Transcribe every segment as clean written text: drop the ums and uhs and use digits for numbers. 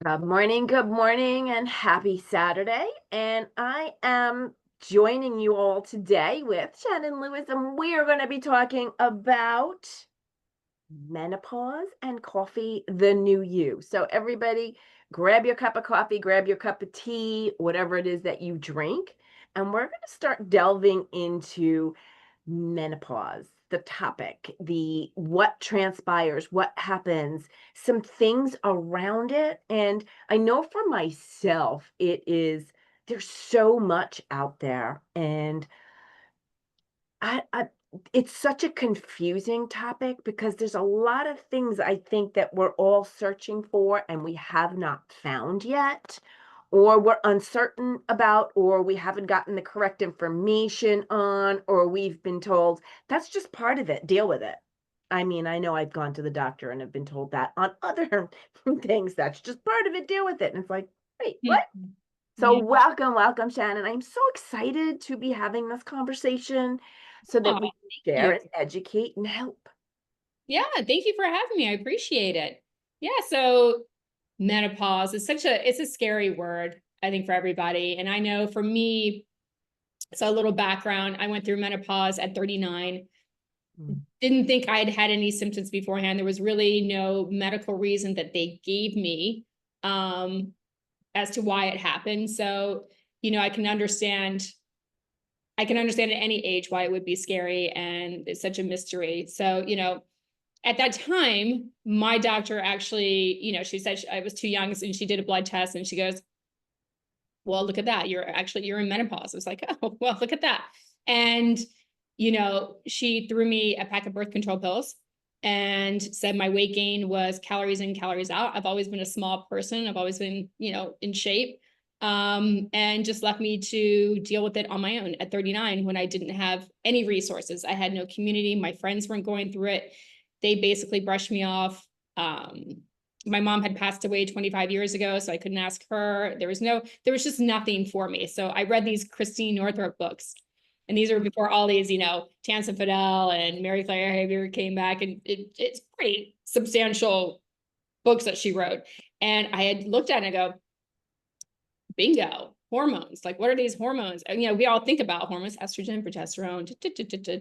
Good morning, and happy Saturday. And I am joining you all today with Shannon Lewis, and we are going to be talking about menopause and coffee, the new you. So, everybody, grab your cup of coffee, grab your cup of tea, whatever it is that you drink, and we're going to start delving into menopause, the topic, the what transpires, what happens, some things around it. And I know for myself, there's so much out there. And I it's such a confusing topic because there's a lot of things I think that we're all searching for and we have not found yet, or we're uncertain about, or we haven't gotten the correct information on, or we've been told that's just part of it, deal with it. I mean, I know I've gone to the doctor and have been told that on other things, that's just part of it, deal with it. And it's like, wait, what? Mhm. So Yeah. welcome, Shannon. I'm so excited to be having this conversation so that Aw, we can thank share you. and educate and help. Yeah, thank you for having me. I appreciate it. Yeah, so menopause is it's a scary word, I think, for everybody. And I know for me, so a little background, I went through menopause at 39. Mm. Didn't think I had had any symptoms beforehand. There was really no medical reason that they gave me um, as to why it happened. So, I can understand at any age why it would be scary and it's such a mystery. So, at that time, my doctor actually, she said I was too young, and she did a blood test, and she goes, "Well, look at that. You're in menopause." I was like, "Oh, well, look at that." And she threw me a pack of birth control pills and said my weight gain was calories in, calories out. I've always been a small person. I've always been, in shape. And just left me to deal with it on my own at 39 when I didn't have any resources. I had no community. My friends weren't going through it. They basically brushed me off. My mom had passed away 25 years ago, so I couldn't ask her. There was just nothing for me. So I read these Christine Northrup books, and these are before all these, Chance and Fidel and Mary Claire Hager came back, and it's pretty substantial books that she wrote. And I had looked at it and I go, bingo, hormones. Like, what are these hormones? And, we all think about hormones, estrogen, progesterone,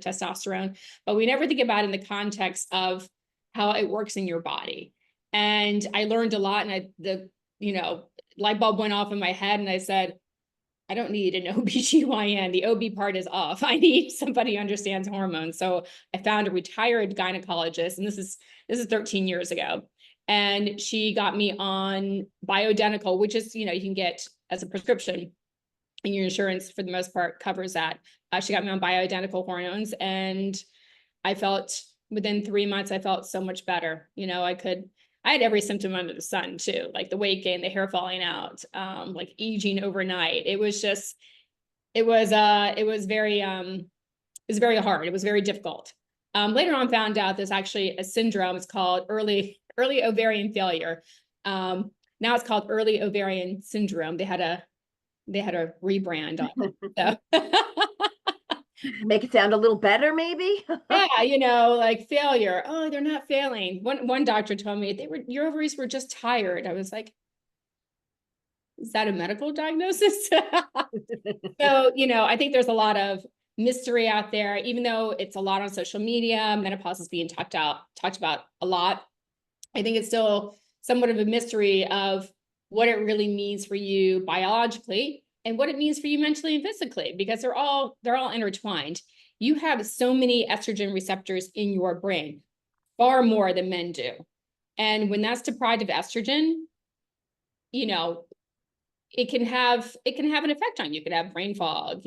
testosterone, but we never think about it in the context of how it works in your body. And I learned a lot, and light bulb went off in my head, and I said, I don't need an OBGYN. The OB part is off. I need somebody who understands hormones. So I found a retired gynecologist, and this is 13 years ago. And she got me on bioidentical, which is, you can get as a prescription, and your insurance for the most part covers that. She got me on bioidentical hormones, and I felt within 3 months, I felt so much better. I had every symptom under the sun too, like the weight gain, the hair falling out, like aging overnight. It was very hard. It was very difficult. Later on, found out there's actually a syndrome. It's called early ovarian failure. Now it's called early ovarian syndrome. They had a rebrand on it. So Make it sound a little better, maybe. yeah, like failure. Oh, they're not failing. One doctor told me your ovaries were just tired. I was like, is that a medical diagnosis? So, I think there's a lot of mystery out there, even though it's a lot on social media. Menopause is being talked about a lot. I think it's still somewhat of a mystery of what it really means for you biologically and what it means for you mentally and physically, because they're all intertwined. You have so many estrogen receptors in your brain, far more than men do. And when that's deprived of estrogen, you know, it can have an effect on you. You could have brain fog,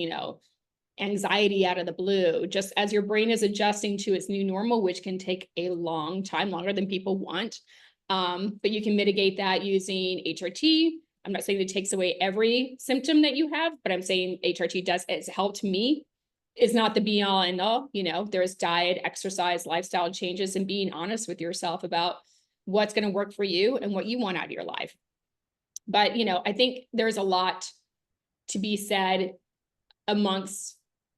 anxiety out of the blue, just as your brain is adjusting to its new normal, which can take a long time, longer than people want. But you can mitigate that using HRT. I'm not saying it takes away every symptom that you have, but I'm saying HRT does. It's helped me. It's not the be all and all. There's diet, exercise, lifestyle changes, and being honest with yourself about what's going to work for you and what you want out of your life. But, I think there's a lot to be said amongst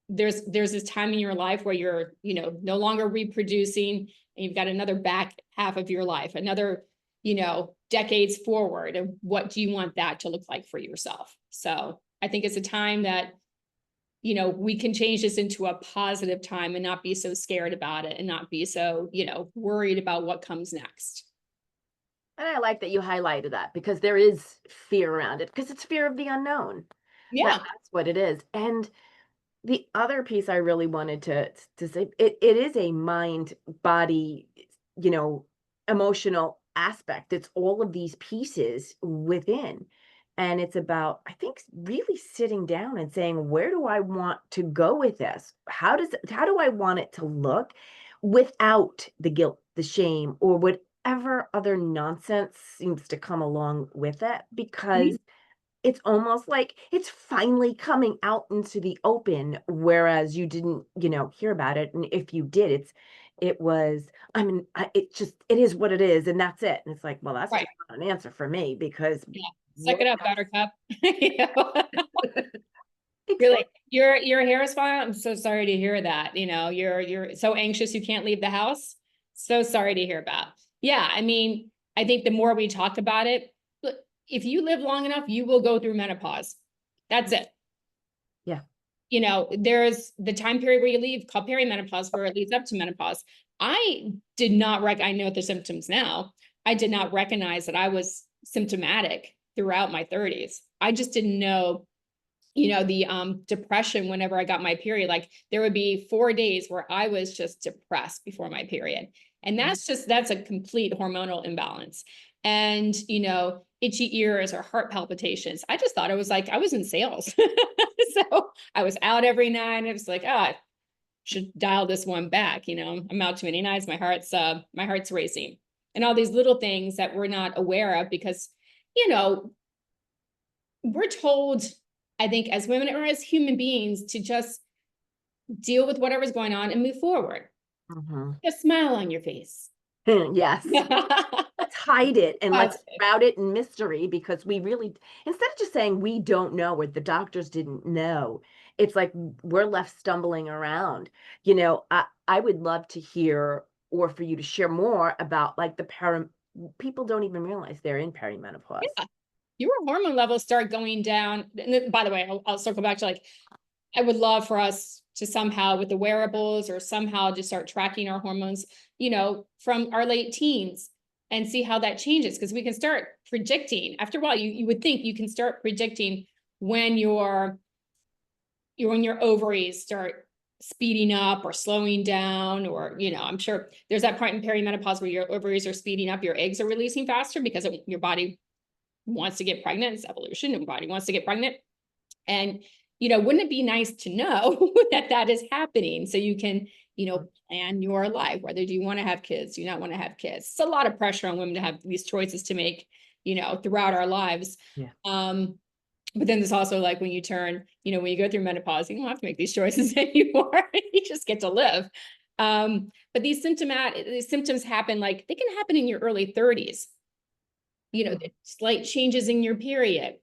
there's this time in your life where you're no longer reproducing, and you've got another back half of your life, another decades forward, and what do you want that to look like for yourself? So I think it's a time that, we can change this into a positive time and not be so scared about it and not be so, worried about what comes next. And I like that you highlighted that because there is fear around it because it's fear of the unknown. Yeah. That's what it is. And the other piece I really wanted to say, it is a mind, body, you know, emotional aspect. It's all of these pieces within. And it's about, I think, really sitting down and saying, where do I want to go with this? How do I want it to look without the guilt, the shame, or whatever other nonsense seems to come along with it? Because Mhm. it's almost like it's finally coming out into the open, whereas you didn't, hear about it. And if you did, it was, I mean, it is what it is, and that's it. And it's like, well, that's Right. just not an answer for me because Yeah. Suck what it up, else? buttercup. You know? You're Exactly. like, your hair is fine. I'm so sorry to hear that. You're so anxious you can't leave the house. So sorry to hear about. Yeah, I mean, I think the more we talk about it, look, if you live long enough, you will go through menopause. That's it. Yeah. There's the time period where you leave called perimenopause, where it leads up to menopause. I know the symptoms now. I did not recognize that I was symptomatic throughout my 30s. I just didn't know, the depression whenever I got my period. Like there would be 4 days where I was just depressed before my period. And that's a complete hormonal imbalance. And, itchy ears or heart palpitations. I just thought it was like I was in sales. So I was out every night and it was like, I should dial this one back. I'm out too many nights. My heart's racing. And all these little things that we're not aware of because, you know, we're told, I think, as women or as human beings, to just deal with whatever's going on and move forward. Mhm. Just smile on your face. Yes. Let's hide it and let's Positive. shroud it in mystery because we really, instead of just saying we don't know or the doctors didn't know, it's like we're left stumbling around. I would love to hear or for you to share more about like people don't even realize they're in perimenopause. Yeah. Your hormone levels start going down. And then, by the way, I'll circle back to like, I would love for us to somehow with the wearables or somehow just start tracking our hormones, from our late teens and see how that changes. Because we can start predicting after a while, you would think you can start predicting when your ovaries start speeding up or slowing down, or, I'm sure there's that part in perimenopause where your ovaries are speeding up, your eggs are releasing faster because your body wants to get pregnant. It's evolution. Your body wants to get pregnant. And, wouldn't it be nice to know that is happening so you can, plan your life, whether do you want to have kids, do you not want to have kids? It's a lot of pressure on women to have these choices to make, throughout our lives. Yeah. But then there's also like when you turn, when you go through menopause, you don't have to make these choices anymore. You just get to live. But these symptoms happen, like they can happen in your early 30s, slight changes in your period,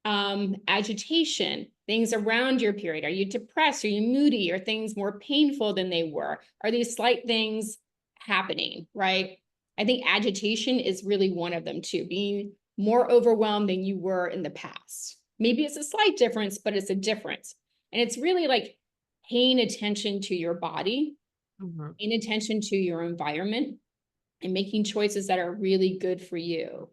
agitation, things around your period. Are you depressed? Are you moody? Are things more painful than they were? Are these slight things happening, right? I think agitation is really one of them too, being more overwhelmed than you were in the past. Maybe it's a slight difference, but it's a difference. And it's really like paying attention to your body, Mhm. paying attention to your environment, and making choices that are really good for you.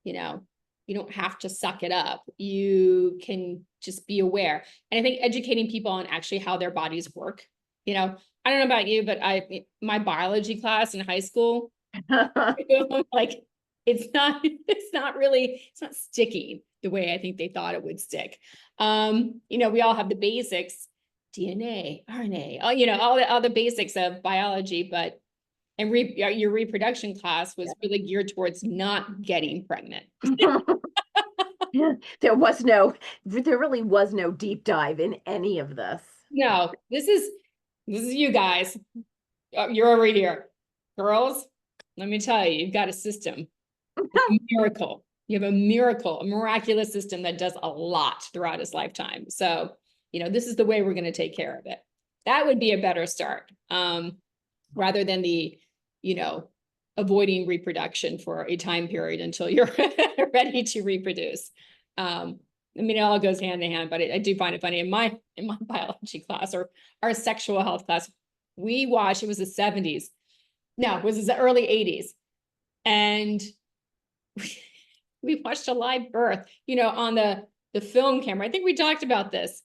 You know, you don't have to suck it up. You can just be aware. And I think educating people on actually how their bodies work. I don't know about you, but my biology class in high school, like it's not sticking the way I think they thought it would stick. We all have the basics, DNA, RNA, all the basics of biology, but your reproduction class was really geared towards not getting pregnant. Yeah. There really was no deep dive in any of this. No, this is you guys. You're over here, girls. Let me tell you, you've got a system. It's a miracle. You have a miracle, a miraculous system that does a lot throughout his lifetime. So, this is the way we're going to take care of it. That would be a better start, rather than the, you know, avoiding reproduction for a time period until you're ready to reproduce. I mean, it all goes hand in hand, but I do find it funny. In my biology class, or our sexual health class, we watched, it was the 70s. No, it was the early 80s. And we watched a live birth, on the film camera. I think we talked about this.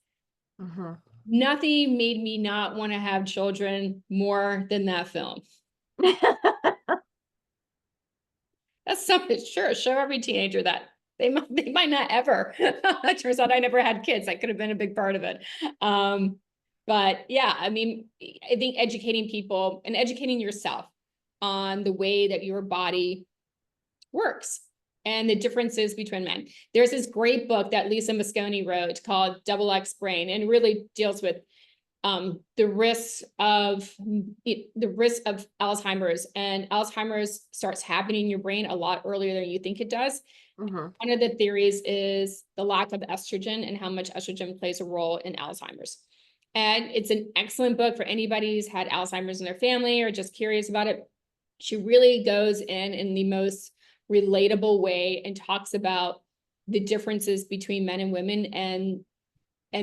Mm-hmm. Nothing made me not want to have children more than that film. That's something, sure, show every teenager that. They might not ever. It turns out I never had kids. That could have been a big part of it. But yeah, I mean, I think educating people and educating yourself on the way that your body works and the differences between men. There's this great book that Lisa Mosconi wrote called Double X Brain, and really deals with the risk of Alzheimer's. And Alzheimer's starts happening in your brain a lot earlier than you think it does. Mm-hmm. One of the theories is the lack of estrogen and how much estrogen plays a role in Alzheimer's. And it's an excellent book for anybody who's had Alzheimer's in their family or just curious about it. She really goes in the most relatable way and talks about the differences between men and women, and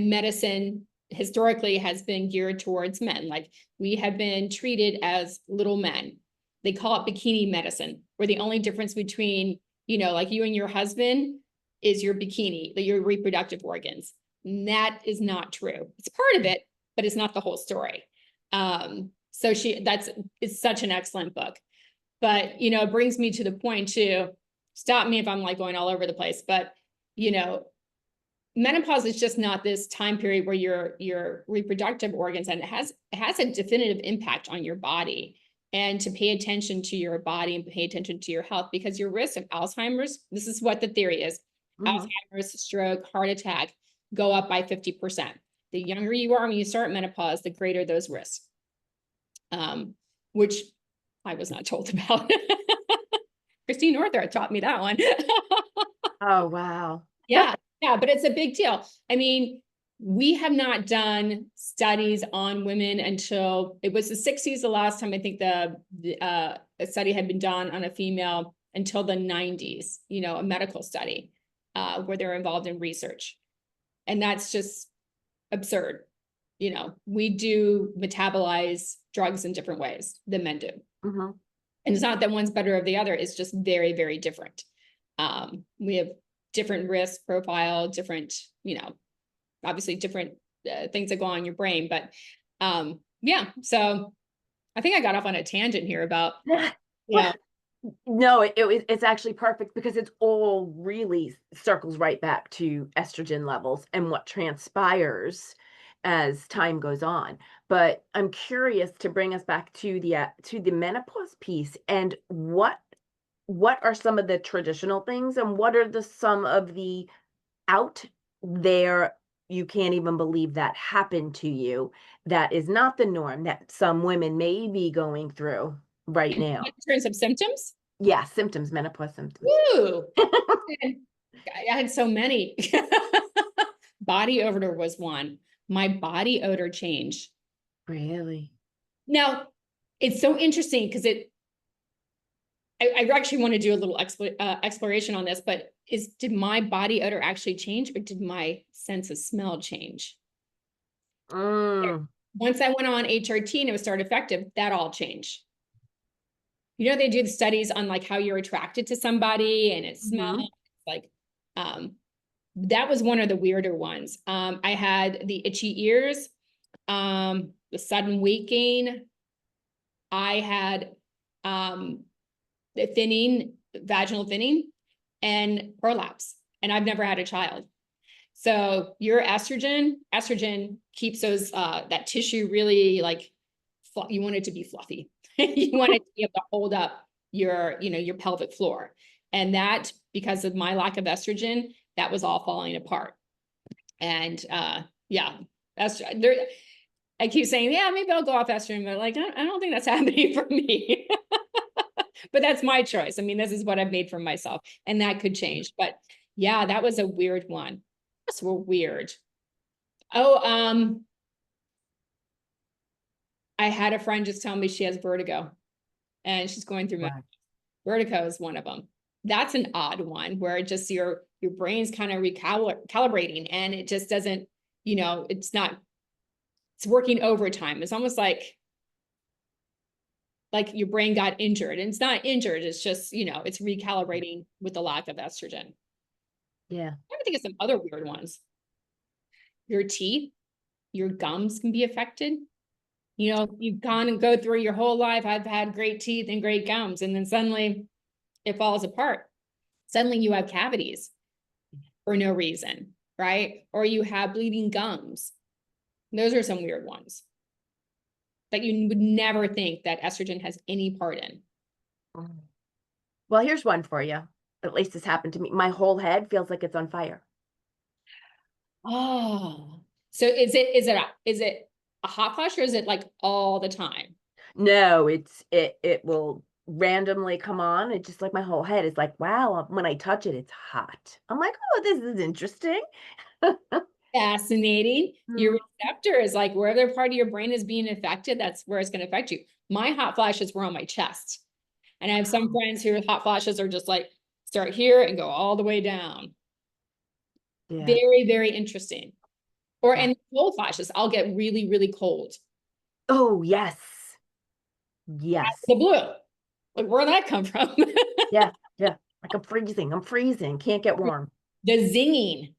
medicine historically has been geared towards men. Like, we have been treated as little men. They call it bikini medicine, where the only difference between, like you and your husband is your bikini, your reproductive organs. And that is not true. It's part of it, but it's not the whole story. So it's such an excellent book. But, it brings me to the point too, stop me if I'm like going all over the place, but, menopause is just not this time period where your reproductive organs, and it has a definitive impact on your body. And to pay attention to your body and pay attention to your health, because your risk of Alzheimer's, this is what the theory is, Mm-hmm. Alzheimer's, stroke, heart attack, go up by 50%. The younger you are when you start menopause, the greater those risks, which I was not told about. Christine Northrup taught me that one. Oh, wow. Yeah, but it's a big deal. I mean, we have not done studies on women until it was the 60s. The last time I think a study had been done on a female, until the 90s, a medical study where they're involved in research. And that's just absurd. We do metabolize drugs in different ways than men do. Mm-hmm. And it's not that one's better or the other. It's just very, very different. We have different risk profile, different, obviously different things that go on in your brain. But yeah, so I think I got off on a tangent here about, No, it's actually perfect, because it's all really circles right back to estrogen levels and what transpires as time goes on. But I'm curious to bring us back to the menopause piece, and what are some of the traditional things, and what are some of the out there, you can't even believe that happened to you, that is not the norm, that some women may be going through right in now? terms of symptoms. Yeah, symptoms, menopause symptoms. Woo! I had so many. Body odor was one. My body odor changed. Really? Now, it's so interesting because I actually want to do a little exploration on this, but did my body odor actually change, or did my sense of smell change? Mm. Once I went on HRT and it was start effective, that all changed. They do the studies on like how you're attracted to somebody and it smells like, that was one of the weirder ones. I had the itchy ears, the sudden waking. I had the thinning, vaginal thinning, and prolapse. And I've never had a child. So your estrogen keeps those that tissue really like, you want it to be fluffy. You want it to be able to hold up your pelvic floor. And that, because of my lack of estrogen, that was all falling apart. And yeah, that's there. I keep saying, yeah, maybe I'll go off estrogen, but like, I don't think that's happening for me. But that's my choice. I mean, this is what I've made for myself, and that could change. But yeah, that was a weird one. That's weird. Oh, I had a friend just tell me she has vertigo. and she's going through Right. vertigo is one of them. That's an odd one where it just your brain's kind of recalibrating and it just doesn't, it's not, it's working overtime. It's almost like your brain got injured, and it's not injured. It's just, it's recalibrating with the lack of estrogen. Yeah. I think of some other weird ones. Your teeth, your gums can be affected. You've gone and go through your whole life. I've had great teeth and great gums. And then suddenly it falls apart. Suddenly you have cavities for no reason, right? Or you have bleeding gums. Those are some weird ones that you would never think that estrogen has any part in. Mm. Well, here's one for you. At least this happened to me. My whole head feels like it's on fire. Oh, so is it a hot flash, or is it like all the time? No, it will randomly come on. It's just like my whole head is like, wow, when I touch it, it's hot. I'm like, oh, this is interesting. Fascinating. Your Mm. receptor is like wherever part of your brain is being affected, that's where it's going to affect you. My hot flashes were on my chest. And I have some friends who hot flashes are just like start here and go all the way down. Yeah. Very, very interesting. Or Yeah. and cold flashes, I'll get really, really cold. Oh, yes. Yes. The blue. Like where'd that come from? Yeah. Yeah. Like I'm freezing. I'm freezing. Can't get warm. The zinging.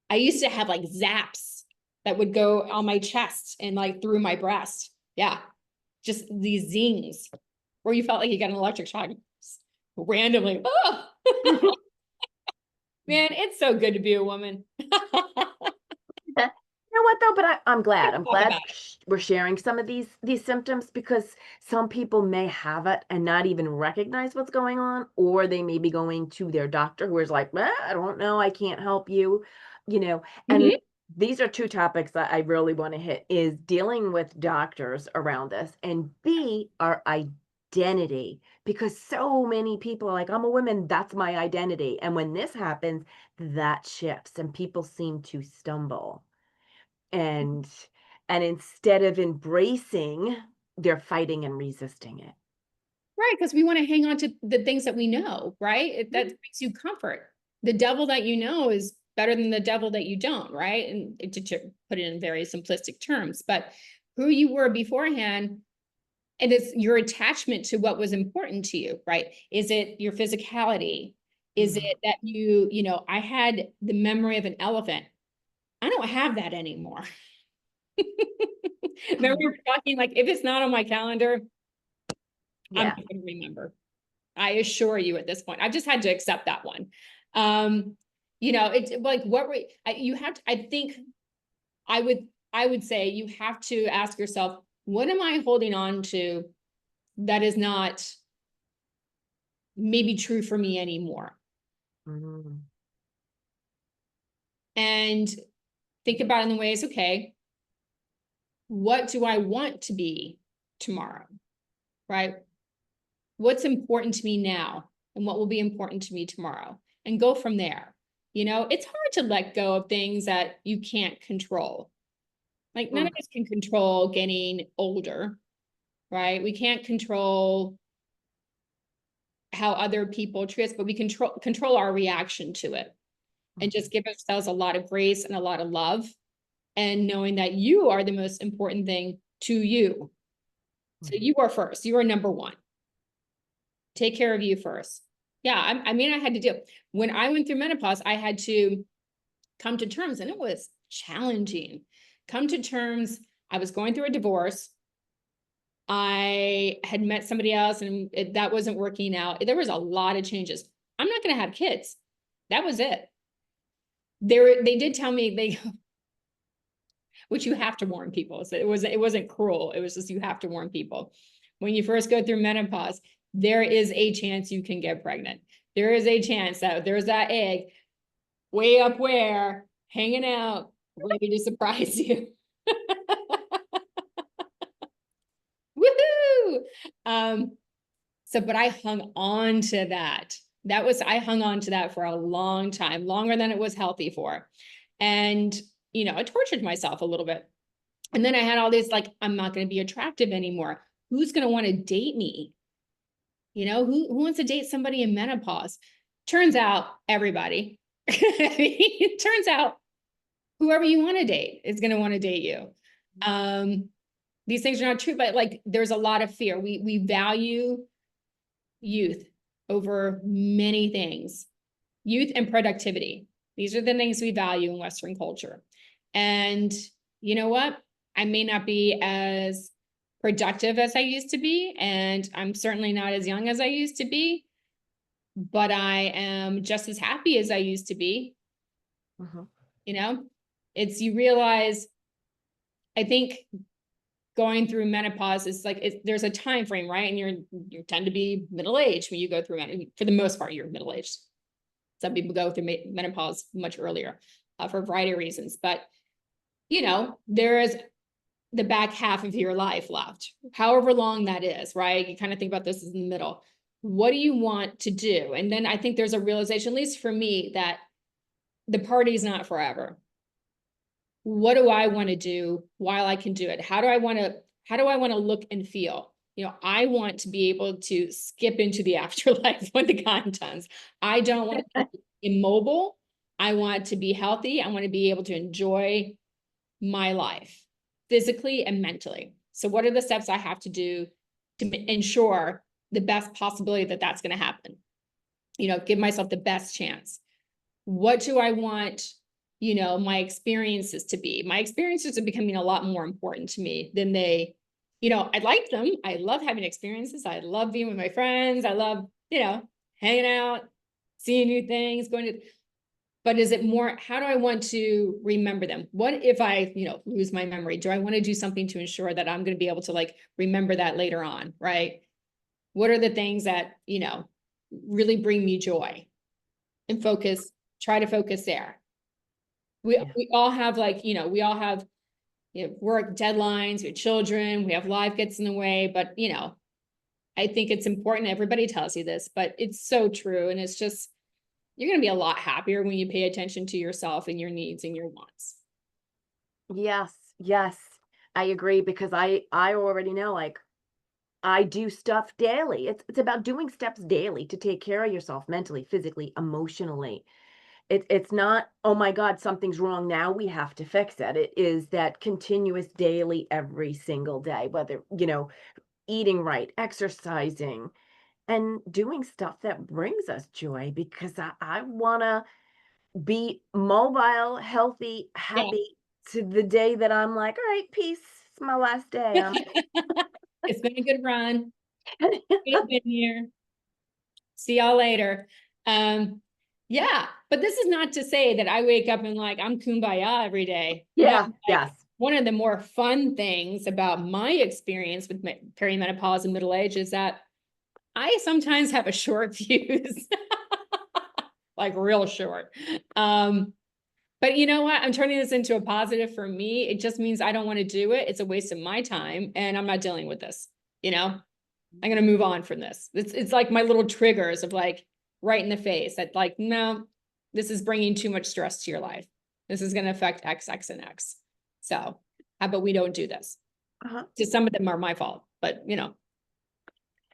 I used to have like zaps that would go on my chest and like through my breast. Yeah. Just these zings where you felt like you got an electric shock randomly. Oh, man, it's so good to be a woman. You know what though? But I'm glad. I'm Talk glad about it. we're sharing some of these symptoms because some people may have it and not even recognize what's going on, or they may be going to their doctor who is like, I don't know, I can't help you, you know. And Mhm. these are two topics that I really want to hit is dealing with doctors around this and B, our identity. Because so many people are like, I'm a woman, that's my identity. And when this happens, that shifts and people seem to stumble and instead of embracing, they're fighting and resisting it. Right, because we want to hang on to the things that we know, right? That Mhm. brings you comfort. The devil that you know is better than the devil that you don't, right? And to put it in very simplistic terms, but who you were beforehand, and it's your attachment to what was important to you, right? Is it your physicality? Is Mm. it that I had the memory of an elephant. I don't have that anymore. Remember we were talking like if it's not on my calendar, I'm Yeah. not going to remember. I assure you at this point, I've just had to accept that one. Um, it's like you have to, I think I would, I would say you have to ask yourself, what am I holding on to that is not maybe true for me anymore? Mhm. And think about it in the ways, okay, what do I want to be tomorrow? Right? What's important to me now and what will be important to me tomorrow, and go from there. It's hard to let go of things that you can't control. Like none of Mm. us can control getting older, right? We can't control how other people treat us, but we control our reaction to it, and just give ourselves a lot of grace and a lot of love, and knowing that you are the most important thing to you. So Mhm. you are first. You are number one. Take care of you first. Yeah, I mean, I had to deal. When I went through menopause, I had to come to terms, and it was challenging. Come to terms. I was going through a divorce. I had met somebody else, and that wasn't working out. There was a lot of changes. I'm not going to have kids. That was it. They did tell me which you have to warn people. So it wasn't cruel. It was just you have to warn people. When you first go through menopause, there is a chance you can get pregnant. There is a chance that there's that egg way up where hanging out, ready to surprise you. Woohoo! But I hung on to that. I hung on to that for a long time, longer than it was healthy for. And, I tortured myself a little bit. And then I had all these like, I'm not going to be attractive anymore. Who's going to want to date me? You know, who wants to date somebody in menopause? Turns out everybody. It turns out whoever you want to date is going to want to date you. These things are not true, but like there's a lot of fear. We value youth over many things. Youth and productivity. These are the things we value in Western culture. And you know what? I may not be as productive as I used to be, and I'm certainly not as young as I used to be, but I am just as happy as I used to be. You know, it's, you realize, I think going through menopause is like, there's a time frame, right? And you tend to be middle-aged when you go through it. For the most part, you're middle-aged. Some people go through menopause much earlier for a variety of reasons, but you know, there is the back half of your life left, however long that is, right? You kind of think about this as in the middle. What do you want to do? And then I think there's a realization, at least for me, that the party's not forever. What do I want to do while I can do it? How do I want to look and feel? You know, I want to be able to skip into the afterlife when the time comes. I don't want to be immobile. I want to be healthy. I want to be able to enjoy my life physically and mentally. So what are the steps I have to do to ensure the best possibility that that's going to happen? You know, give myself the best chance. What do I want, you know, my experiences to be? My experiences are becoming a lot more important to me than they, you know, I like them. I love having experiences. I love being with my friends. I love, you know, hanging out, seeing new things, going to, but is it more, how do I want to remember them? What if I, you know, lose my memory? Do I want to do something to ensure that I'm going to be able to like remember that later on, right? What are the things that, you know, really bring me joy? And focus, try to focus there. We all have like, you know, we all have, you know, work deadlines, we have children, we have life gets in the way, but you know, I think it's important. Everybody tells you this, but it's so true. And it's just, you're going to be a lot happier when you pay attention to yourself and your needs and your wants. Yes, yes. I agree because I already know, like, I do stuff daily. It's about doing steps daily to take care of yourself mentally, physically, emotionally. It's not, "Oh my god, something's wrong now, we have to fix it." It is that continuous daily every single day, whether, eating right, exercising, and doing stuff that brings us joy because I wanna be mobile, healthy, Yeah. happy to the day that I'm like, "All right, peace. It's my last day. I'm." It's been a good run. Good been here. See y'all later. Yeah, but this is not to say that I wake up and like I'm kumbaya every day. No, Yeah, like yes. one of the more fun things about my experience with perimenopause and middle age is that I sometimes have a short fuse, like real short. But you know what? I'm turning this into a positive for me. It just means I don't want to do it. It's a waste of my time, and I'm not dealing with this. You know, I'm gonna move on from this. It's like my little triggers of like right in the face that like, no, this is bringing too much stress to your life. This is gonna affect X, X, and X. So how about we don't do this? Uh-huh. Just some of them are my fault, but you know,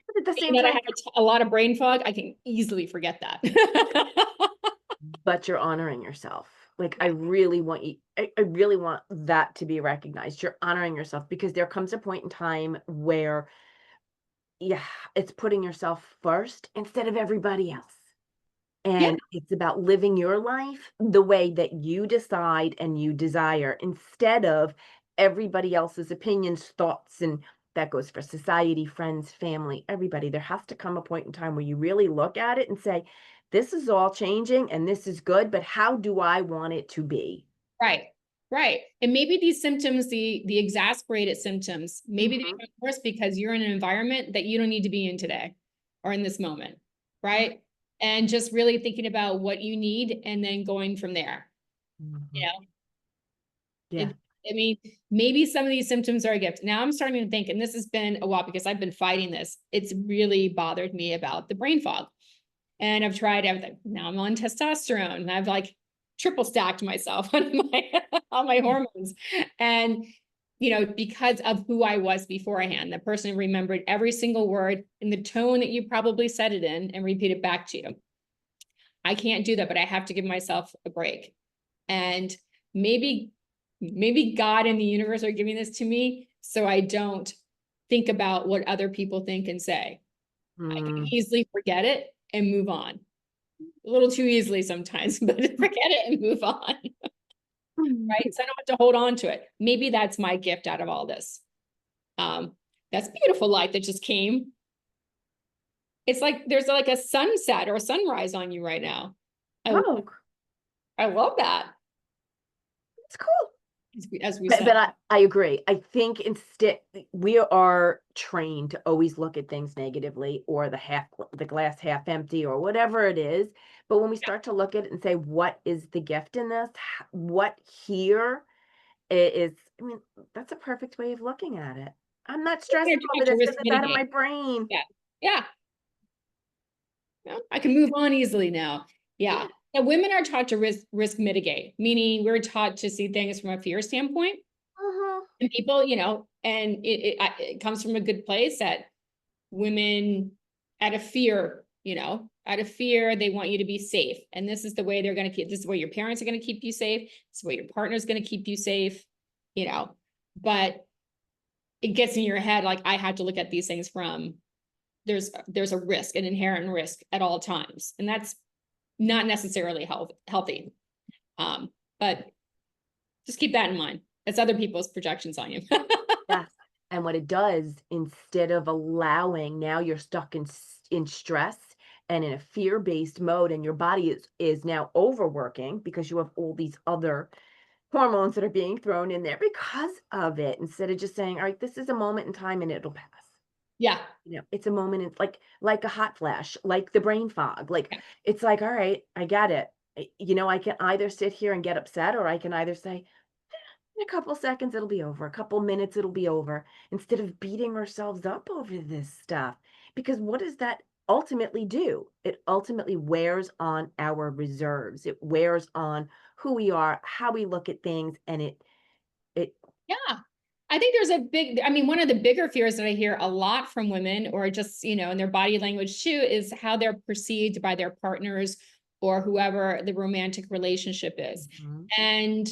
But at the being same that I time, have a lot of brain fog, I can easily forget that. but you're honoring yourself. Like, I really want you I really want that to be recognized. You're honoring yourself because there comes a point in time where, yeah, it's putting yourself first instead of everybody else. Yeah, And it's about living your life the way that you decide and you desire instead of everybody else's opinions, thoughts, and that goes for society, friends, family, everybody. There has to come a point in time where you really look at it and say, this is all changing and this is good, but how do I want it to be? right. Right. And maybe these symptoms, the exasperated symptoms, maybe they Mhm, get worse because you're in an environment that you don't need to be in today or in this moment. mhm, Right. And just really thinking about what you need and then going from there. You mhm. know, Yeah. it, I mean, maybe some of these symptoms are a gift. Now I'm starting to think, and this has been a while because I've been fighting this. It's really bothered me about the brain fog. And I've tried everything. Now I'm on testosterone and I've like triple stacked myself on my hormones. And because of who I was beforehand. The person remembered every single word in the tone that you probably said it in and repeat it back to you. I can't do that, but I have to give myself a break. And maybe God and the universe are giving this to me so I don't think about what other people think and say. I can easily forget it and move on. A little too easily sometimes, but forget it and move on. Right? So I don't have to hold on to it. Maybe that's my gift out of all this. That's beautiful light that just came. It's like there's like a sunset or a sunrise on you right now. Oh, I love that. it's cool. As we But, said. I agree. I think instead we are trained to always look at things negatively or the glass half empty or whatever it is. But when we start to look at it and say, what is the gift in this? What here is, I mean, that's a perfect way of looking at it. I'm not We're stressing over taught to this risk because it's out of mitigate. my brain. Yeah. Yeah. Yeah. I can move on easily now. Yeah. Now, women are taught to risk mitigate, meaning we're taught to see things from a fear standpoint. Uh-huh. And people, and it comes from a good place that women out of fear, out of fear, they want you to be safe. And this is the way they're going to this is where your parents are going to keep you safe. This is where your partner's going to keep you safe, but it gets in your head, like I have to look at these things from, there's a risk, an inherent risk at all times. And that's not necessarily healthy. But just keep that in mind. That's other people's projections on you. Yes. And what it does, instead of allowing, now you're stuck in stress and in a fear-based mode, and your body is now overworking because you have all these other hormones that are being thrown in there because of it, instead of just saying, all right, this is a moment in time and it'll pass. Yeah. It's a moment. It's like a hot flash, like the brain fog. Like, it's like, all right, I get it. I can either sit here and get upset, or I can either say, in a couple seconds it'll be over, a couple minutes it'll be over, instead of beating ourselves up over this stuff. Because what does that ultimately do? It ultimately wears on our reserves. It wears on who we are, how we look at things, and it Yeah. I think one of the bigger fears that I hear a lot from women, or just, in their body language too, is how they're perceived by their partners or whoever the romantic relationship is. Mhm. And,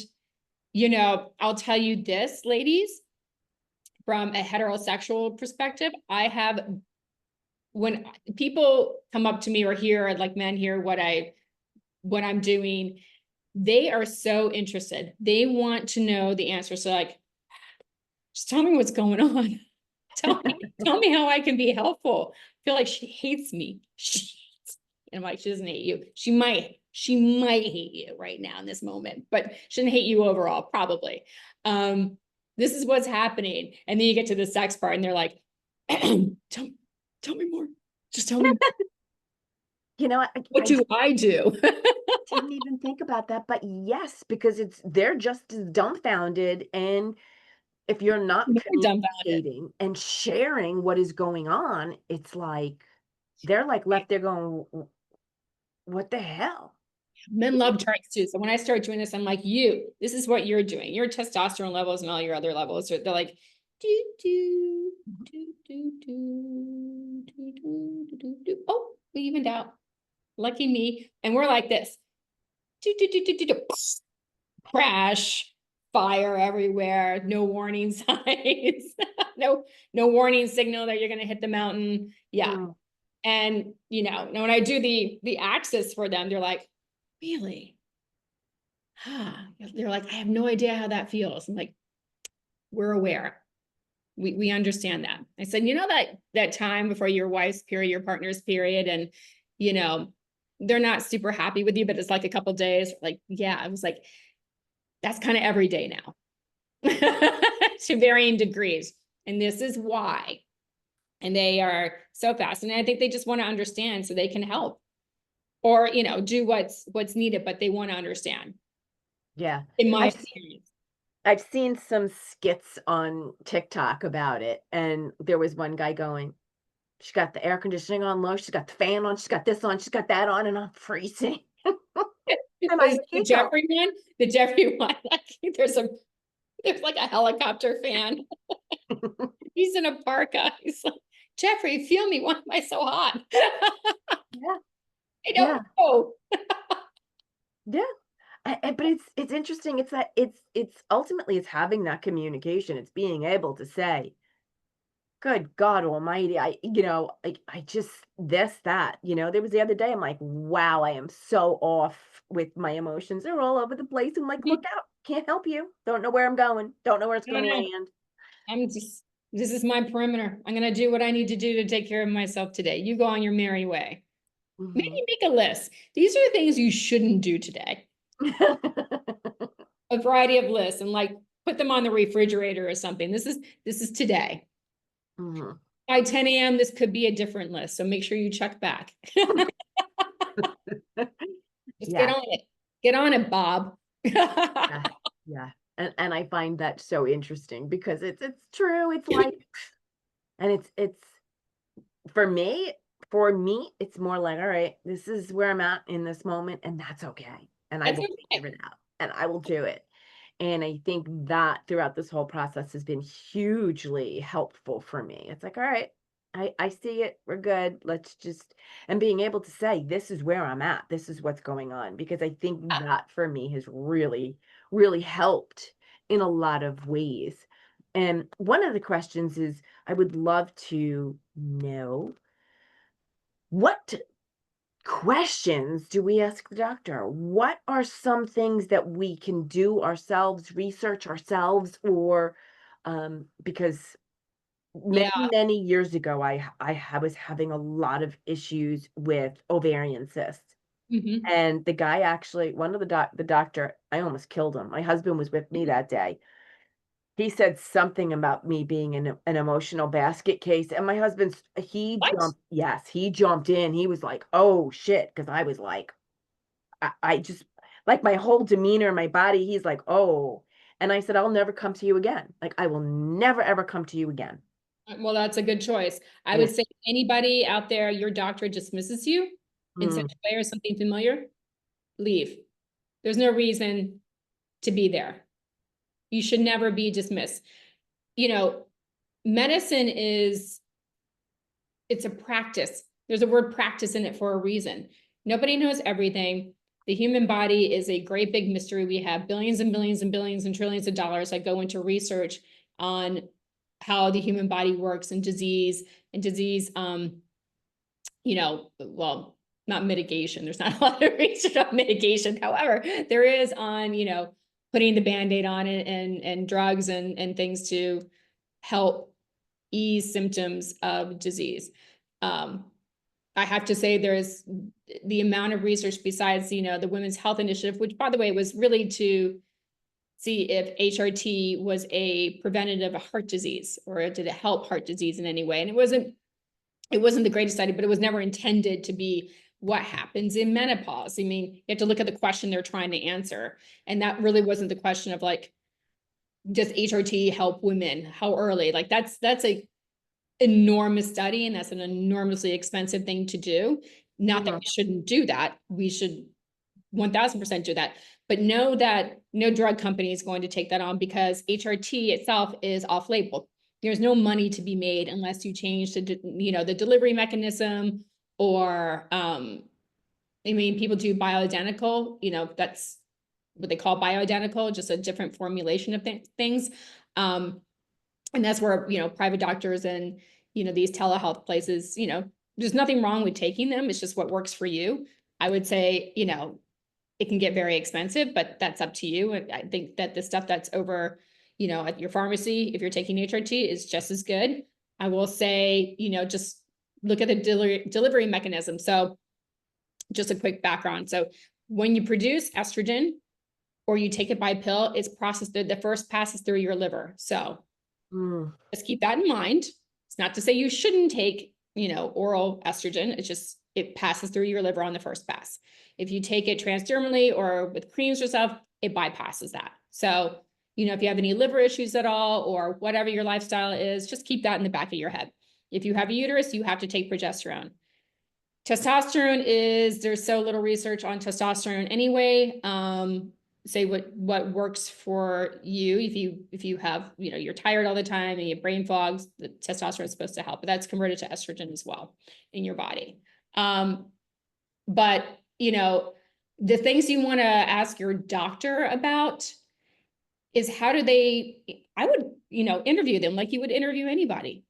I'll tell you this, ladies, from a heterosexual perspective, when people come up to me or hear, like men hear what I'm doing, they are so interested. They want to know the answer. So like, just tell me what's going on. Tell me how I can be helpful. I feel like she hates me. And I'm like, she doesn't hate you. She might hate you right now in this moment, but she doesn't hate you overall, probably. This is what's happening. And then you get to the sex part and they're like, tell me more. Just tell me. What do I do? Didn't even think about that, but yes, because they're just as dumbfounded. And if you're not More dumbfounded. communicating and sharing what is going on, it's like they're like left there going, what the hell? Men love charts too. So when I start doing this, I'm like, this is what you're doing. Your testosterone levels and all your other levels. They're like, do, do, do, do, do, do, do, do, do. Oh, we evened out. Lucky me. And we're like this. Do, do, do, do, do, do. Crash, fire everywhere, no warning signs, no warning signal that you're going to hit the mountain. Yeah. Mm. And now when I do the axis for them, they're like, really? They're like, I have no idea how that feels. I'm like, we're aware. We understand that. I said, that time before your wife's period, your partner's period, and they're not super happy with you, but it's like a couple days. Like, yeah, I was like, that's kind of every day now. To varying degrees. And this is why. And they are so fast. And I think they just want to understand so they can help, or, do what's needed, but they want to understand. Yeah. In my I've experience. I've seen some skits on TikTok about it, and there was one guy going, she's got the air conditioning on low, she's got the fan on, she's got this on, she's got that on, and I'm freezing. And I The giggle. Jeffrey one, like there's a There's like a helicopter fan. He's in a parka. He's like, Jeffrey, feel me. Why am I so hot? Yeah, I yeah, don't know. yeah. But it's interesting. It's that it's ultimately it's having that communication. It's being able to say, "Good God Almighty, I just this that." There was the other day. I'm like, "Wow, I am so off with my emotions. They're all over the place." I'm like, "Look out! Can't help you. Don't know where I'm going. Don't know where it's I don't going to know. land." I'm just, this is my perimeter. I'm going to do what I need to do to take care of myself today. You go on your merry way. Maybe Mhm. make a list. These are things you shouldn't do today. A variety of lists and like put them on the refrigerator or something. This is today. Mhm. By 10 a.m., this could be a different list. So make sure you check back. Just get Yeah, on it. Get on it, Bob. yeah, yeah. And I find that so interesting because it's true. It's like, and it's for me, it's more like, all right, this is where I'm at in this moment, and that's okay. And I That's will okay. figure it out and I will do it. And I think that throughout this whole process has been hugely helpful for me. It's like, all right, I see it. We're good. Let's just, and being able to say, this is where I'm at. This is what's going on. Because I think that for me has really, really helped in a lot of ways. And one of the questions is, I would love to know what questions do we ask the doctor? What are some things that we can do ourselves, research ourselves, or because many, Yeah. many years ago, was having a lot of issues with ovarian cysts. Hmm. And the guy actually, one of the doctor, I almost killed him. My husband was with me that day. He said something about me being an emotional basket case, and my husband's What? he jumped in. He was like, "Oh shit," because I was like, I just like my whole demeanor, my body. He's like, "Oh," and I said, "I'll never come to you again. Like I will never ever come to you again." Well, that's a good choice. I Yeah. would say anybody out there, your doctor dismisses you in such Mm, a way or something familiar, leave. There's no reason to be there. You should never be dismissed. You know, medicine is, it's a practice. There's a word practice in it for a reason. Nobody knows everything. The human body is a great big mystery. We have billions and billions and billions and trillions of dollars that go into research on how the human body works and disease, well, not mitigation. There's not a lot of research on mitigation. However, there is on, putting the Band-Aid on it and drugs and things to help ease symptoms of disease. Um, I have to say there's the amount of research besides, the Women's Health Initiative, which by the way was really to see if HRT was a preventative of heart disease or did it help heart disease in any way. And it wasn't the greatest study, but it was never intended to be what happens in menopause. I mean, you have to look at the question they're trying to answer. And that really wasn't the question of like, does HRT help women? How early? Like that's a enormous study and that's an enormously expensive thing to do. Not that mhm, we shouldn't do that. We should 1000% do that. But know that no drug company is going to take that on because HRT itself is off label. There's no money to be made unless you change the delivery mechanism or I mean people do bioidentical, that's what they call bioidentical, just a different formulation of things. Um, and that's where, private doctors and, these telehealth places, there's nothing wrong with taking them. It's just what works for you. I would say, it can get very expensive, but that's up to you. And I think that the stuff that's over, at your pharmacy, if you're taking HRT, is just as good. I will say, just look at the delivery mechanism. So just a quick background. So when you produce estrogen or you take it by pill, it's processed, the first passes through your liver. So mm, just keep that in mind. It's not to say you shouldn't take, oral estrogen. It's just, it passes through your liver on the first pass. If you take it transdermally or with creams or stuff, it bypasses that. So, if you have any liver issues at all or whatever your lifestyle is, just keep that in the back of your head. If you have a uterus, you have to take progesterone. Testosterone there's so little research on testosterone anyway. say what works for you. If you have, you're tired all the time and you have brain fogs, the testosterone is supposed to help, but that's converted to estrogen as well in your body. But the things you want to ask your doctor about is how do they, I would, interview them like you would interview anybody.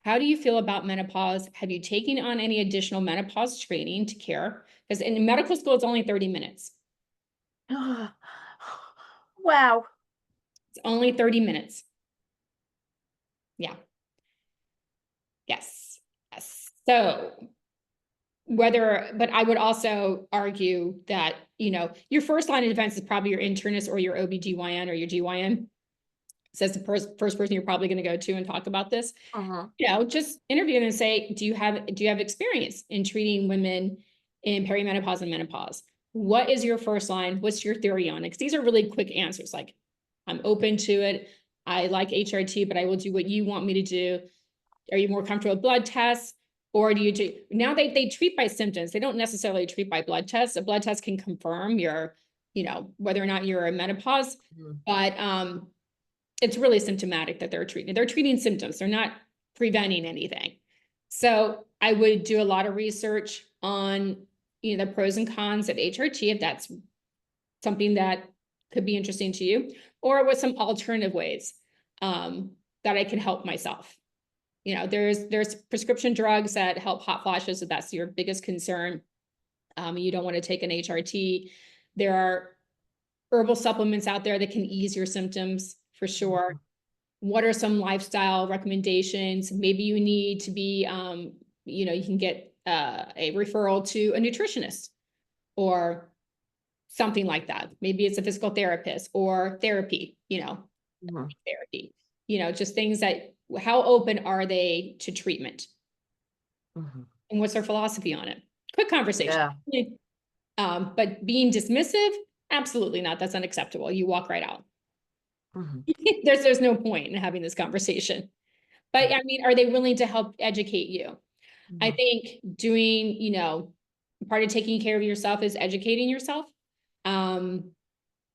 How do you feel about menopause? Have you taken on any additional menopause training to care? Because in medical school, it's only 30 minutes. Wow. It's only 30 minutes. Yeah. Yes. Yes. So but I would also argue that, your first line of defense is probably your internist or your OBGYN or your GYN. So that's the first person you're probably going to go to and talk about this. Uh-huh. Just interview them and say, do you have experience in treating women in perimenopause and menopause? What is your first line? What's your theory on it? Because these are really quick answers. Like, I'm open to it. I like HRT, but I will do what you want me to do. Are you more comfortable with blood tests? Or do you do now they treat by symptoms? They don't necessarily treat by blood tests. A blood test can confirm your, whether or not you're in menopause, but it's really symptomatic that they're treating. They're treating symptoms. They're not preventing anything. So I would do a lot of research on, the pros and cons of HRT, if that's something that could be interesting to you, or with some alternative ways that I can help myself. There's prescription drugs that help hot flashes, if that's your biggest concern. You don't want to take an HRT. There are herbal supplements out there that can ease your symptoms for sure. What are some lifestyle recommendations? Maybe you need to be, you can get a referral to a nutritionist or something like that. Maybe it's a physical therapist or therapy, therapy, just things that, how open are they to treatment? And what's their philosophy on it? Quick conversation. Yeah. But being dismissive, absolutely not. That's unacceptable. You walk right out. There's no point in having this conversation. But I mean, are they willing to help educate you? I think doing, part of taking care of yourself is educating yourself. You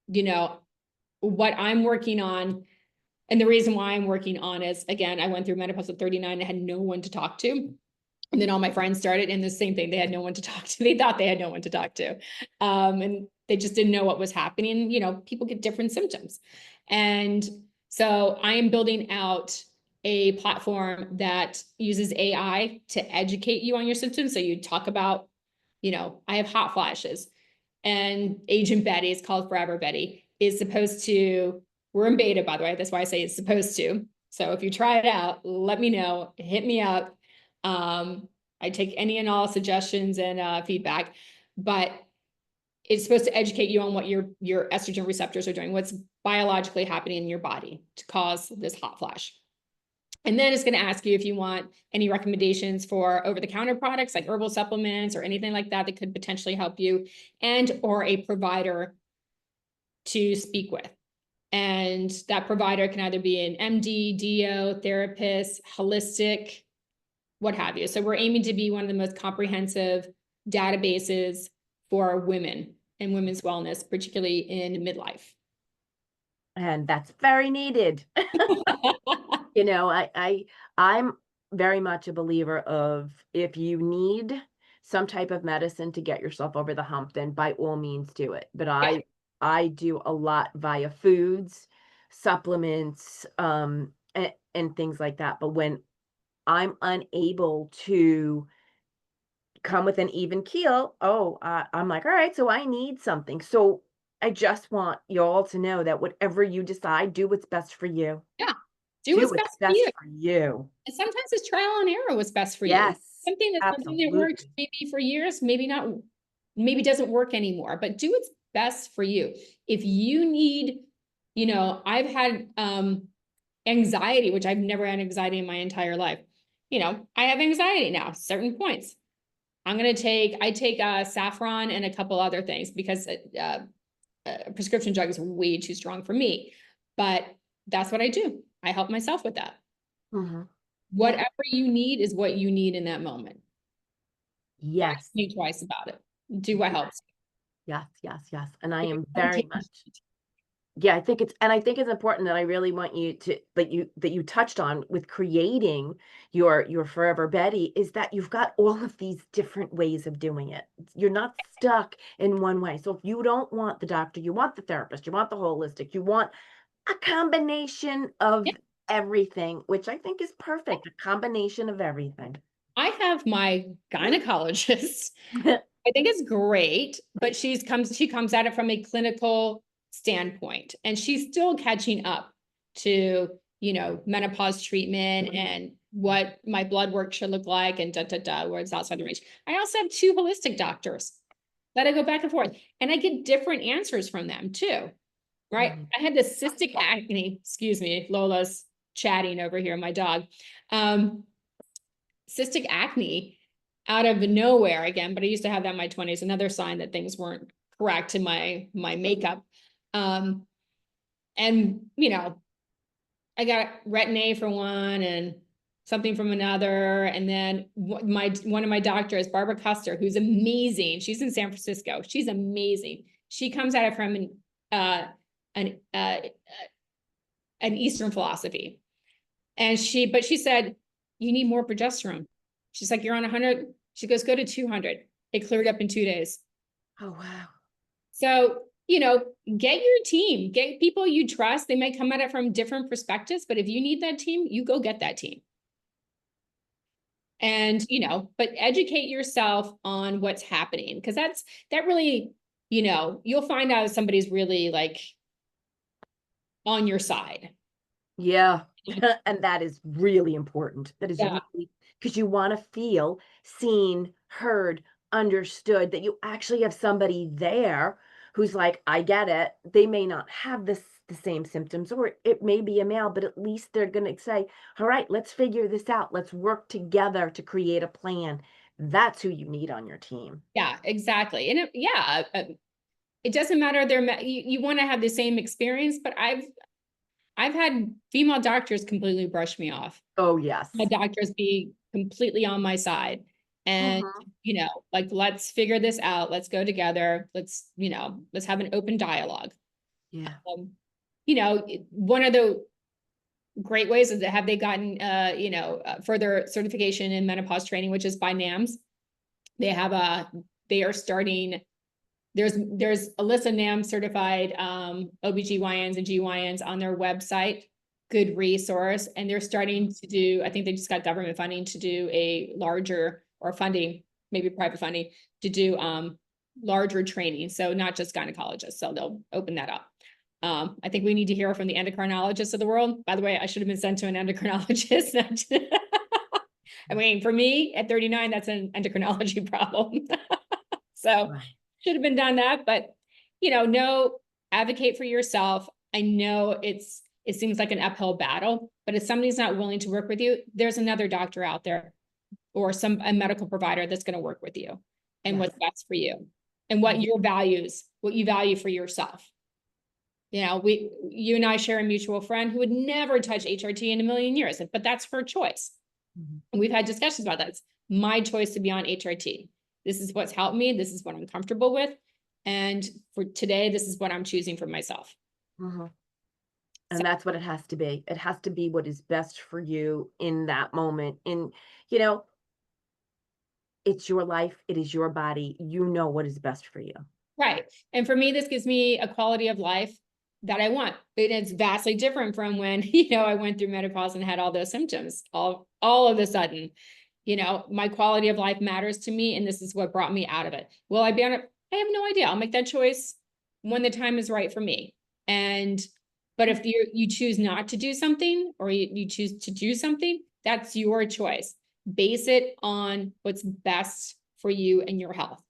know, what I'm working on, and the reason why I'm working on is, again, I went through menopause at 39. I had no one to talk to. And then all my friends started, and the same thing, they had no one to talk to. They thought they had no one to talk to. And they just didn't know what was happening. People get different symptoms. And so I am building out a platform that uses AI to educate you on your symptoms. So you talk about, I have hot flashes, and Agent Betty, is called Forever Betty, is supposed to, we're in beta, by the way. That's why I say it's supposed to. So if you try it out, let me know, hit me up. I take any and all suggestions and feedback, but it's supposed to educate you on what your estrogen receptors are doing, what's biologically happening in your body to cause this hot flash. And then it's going to ask you if you want any recommendations for over-the-counter products like herbal supplements or anything like that that could potentially help you, and or a provider to speak with. And that provider can either be an MD, DO, therapist, holistic, what have you. So we're aiming to be one of the most comprehensive databases for women and women's wellness, particularly in midlife. And that's very needed. I'm very much a believer of, if you need some type of medicine to get yourself over the hump, then by all means do it. But Yeah. I do a lot via foods, supplements, and things like that. But when I'm unable to come with an even keel, I'm like, all right, so I need something. So I just want you all to know that whatever you decide, do what's best for you. Yeah. Do Do what's what's best for best you. for you. And sometimes it's trial and error what's best for you. Yes, Something that works absolutely. maybe for years, maybe not, maybe doesn't work anymore, but do what's best for you. If you need, I've had anxiety, which I've never had anxiety in my entire life. I have anxiety now, certain points. I take saffron and a couple other things because prescription drug is way too strong for me. But that's what I do. I help myself with that. Yeah. Whatever you need is what you need in that moment. Don't Yes. think twice about it. Do what helps. Yes, yes, yes. And I Like, am don't very take much, yeah, I think it's important that I really want you to, that you touched on with creating your forever Betty, is that you've got all of these different ways of doing it. You're not stuck in one way. So if you don't want the doctor, you want the therapist, you want the holistic, you want a combination Yeah. of everything, which I think is perfect, a combination of everything. I have my gynecologist. I think it's great, but she comes at it from a clinical standpoint, and she's still catching up to, menopause treatment and what my blood work should look like and where it's outside the range. I also have two holistic doctors that I go back and forth, and I get different answers from them too. Right? Mhm. I had this cystic acne, excuse me, Lola's chatting over here, my dog. Um, Cystic acne out of nowhere again, but I used to have that in my 20s, another sign that things weren't correct in my makeup. Um, and I got retin-A for one and something from another. And then one of my doctors, Barbara Custer, who's amazing. She's in San Francisco. She's amazing. She comes at it from uh, an Eastern philosophy. But she said, you need more progesterone. She's like, you're on 100. She goes, go to 200. It cleared up in 2 days. Oh, wow. So, get your team, get people you trust. They might come at it from different perspectives, but if you need that team, you go get that team. And, but educate yourself on what's happening, because that really, you'll find out if somebody's really like on your side. Yeah. And that is really important. That is Yeah. really, because you want to feel seen, heard, understood, that you actually have somebody there who's like, I get it. They may not have the same symptoms, or it may be a male, but at least they're going to say, all right, let's figure this out. Let's work together to create a plan. That's who you need on your team. Yeah, exactly. And it doesn't matter. You want to have the same experience, but I've had female doctors completely brush me off. Oh, My yes. doctors be completely on my side, and Hmm. like, let's figure this out. Let's go together. Let's have an open dialogue. Yeah. Um, One of the great ways is that have they gotten further certification in menopause training, which is by NAMS. They have they are starting. There's a list of NAM certified OBGYNs and GYNs on their website. Good resource. And they're starting to do, I think they just got government funding to do a larger, or funding, maybe private funding, to do larger training. So not just gynecologists. So they'll open that up. I think we need to hear from the endocrinologists of the world. By the way, I should have been sent to an endocrinologist. I mean, for me at 39, that's an endocrinology problem. So Right. should have been done that, but no, advocate for yourself. I know it seems like an uphill battle, but if somebody's not willing to work with you, there's another doctor out there or a medical provider that's going to work with you and Yes. what's best for you and what your values, what you value for yourself. You and I share a mutual friend who would never touch HRT in a million years, but that's her choice. Mhm. And we've had discussions about that. It's my choice to be on HRT. This is what's helped me. This is what I'm comfortable with. And for today, this is what I'm choosing for myself. Mhm. So, And that's what it has to be. It has to be what is best for you in that moment. And, you know, it's your life, it is your body. You know what is best for you. right. And for me, this gives me a quality of life that I want. And it's vastly different from when, I went through menopause and had all those symptoms all of a sudden. My quality of life matters to me, and this is what brought me out of it. Will I be on it? I have no idea. I'll make that choice when the time is right for me. But if you choose not to do something, or you choose to do something, that's your choice. Base it on what's best for you and your health.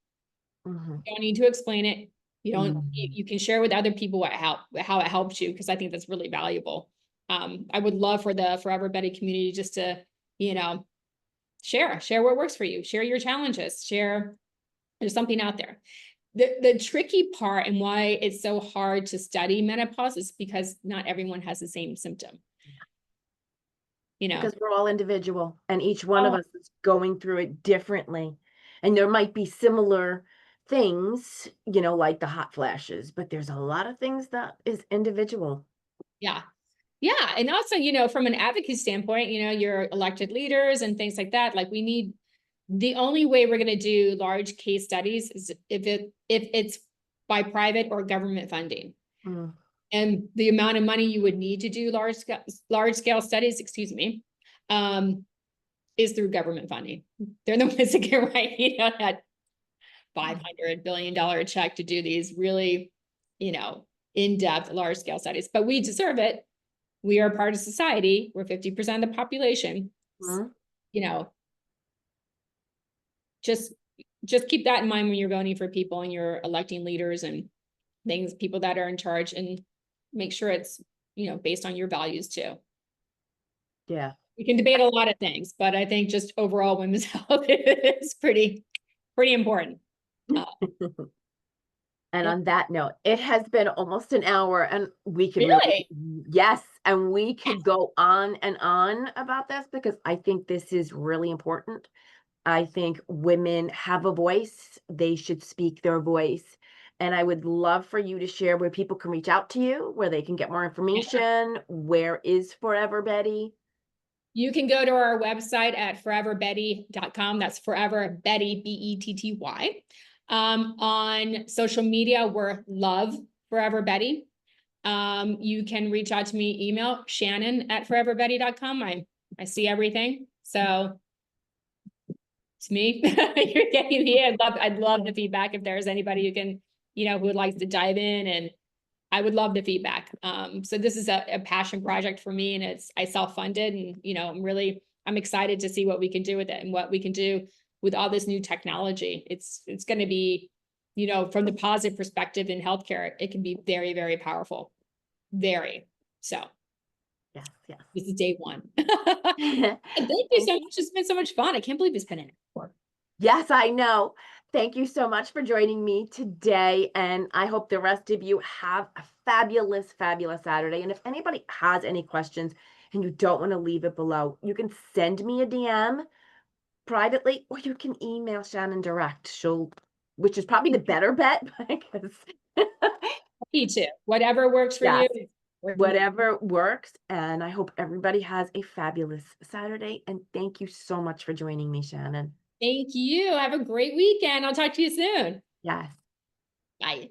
Mhm. You don't need to explain it. You don't. Mhm. You can share with other people how it helps you, because I think that's really valuable. I would love for the Forever Betty community just to, you know, share what works for you, share your challenges, share there's something out there. The tricky part and why it's so hard to study menopause is because not everyone has the same symptom. you know Because we're all individual and each one of oh us is going through it differently. And there might be similar things, like the hot flashes, but there's a lot of things that is individual. Yeah. Yeah. And also, you know, from an advocacy standpoint, you know, your elected leaders and things like that, like we need, the only way we're going to do large case studies is if it's by private or government funding. Mm, And the amount of money you would need to do large scale studies, excuse me, is through government funding. They're the ones that can write, you know, that $500 billion check to do these really, you know, in-depth large scale studies. But we deserve it. We are part of society. We're 50% of the population. mm. You know, just just keep that in mind when you're voting for people and you're electing leaders and things, people that are in charge, and make sure it's, you know, based on your values too. Yeah. We can debate a lot of things, but I think just overall women's health is pretty important. Uh, And yeah, on that note, it has been almost an hour and we could really, really. yes, and we Yeah. could go on and on about this because I think this is really important. I think women have a voice. They should speak their voice. And I would love for you to share where people can reach out to you, where they can get more information. Where is Forever Betty? You can go to our website at foreverbetty.com. That's Forever Betty, Betty. On social media, we're Love Forever Betty. You can reach out to me, email Shannon at foreverbetty.com. I see everything. So it's me. You're getting me. I'd love the feedback if there's anybody who can, you know, who would like to dive in, and I would love the feedback. So this is a passion project for me, and I self-funded, and you know, I'm excited to see what we can do with it and what we can do with all this new technology. It's going to be, you know, from the positive perspective in healthcare, it can be very, very powerful. Very. So Yes, yes. this is day one. Thank you Thank so much. It's been so much fun. I can't believe it's been an hour. Yes, I know. Thank you so much for joining me today. And I hope the rest of you have a fabulous, fabulous Saturday. And if anybody has any questions and you don't want to leave it below, you can send me a DM privately or you can email Shannon direct. Which is probably the better bet because, Me too. Whatever works for you. yes, whatever works. And I hope everybody has a fabulous Saturday. And thank you so much for joining me, Shannon. Thank you. Have a great weekend. I'll talk to you soon. Yes. Bye.